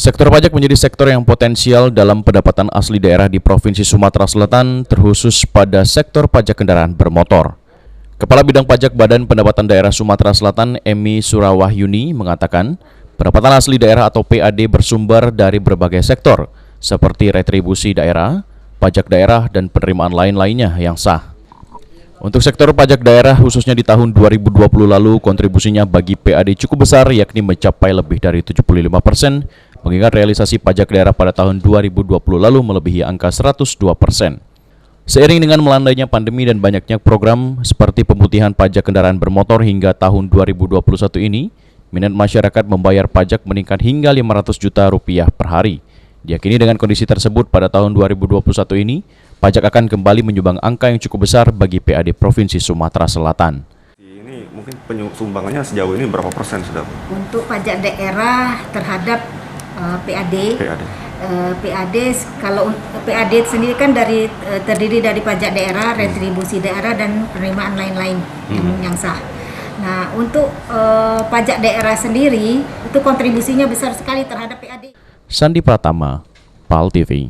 Sektor pajak menjadi sektor yang potensial dalam pendapatan asli daerah di Provinsi Sumatera Selatan, terkhusus pada sektor pajak kendaraan bermotor. Kepala Bidang Pajak Badan Pendapatan Daerah Sumatera Selatan, Emi Surawahyuni, mengatakan pendapatan asli daerah atau PAD bersumber dari berbagai sektor, seperti retribusi daerah, pajak daerah, dan penerimaan lain-lainnya yang sah. Untuk sektor pajak daerah, khususnya di tahun 2020 lalu, kontribusinya bagi PAD cukup besar, yakni mencapai lebih dari 75%, mengingat realisasi pajak daerah pada tahun 2020 lalu melebihi angka 102%. Seiring dengan melandainya pandemi dan banyaknya program seperti pemutihan pajak kendaraan bermotor hingga tahun 2021 ini, minat masyarakat membayar pajak meningkat hingga 500 juta rupiah per hari. Diyakini dengan kondisi tersebut pada tahun 2021 ini, pajak akan kembali menyumbang angka yang cukup besar bagi PAD Provinsi Sumatera Selatan. Ini mungkin sumbangannya sejauh ini berapa persen sudah? Untuk pajak daerah terhadap PAD. Kalau PAD sendiri kan terdiri dari pajak daerah, retribusi daerah, dan penerimaan lain-lain yang sah. Nah, untuk pajak daerah sendiri itu kontribusinya besar sekali terhadap PAD. Sandi Pratama, PAL TV.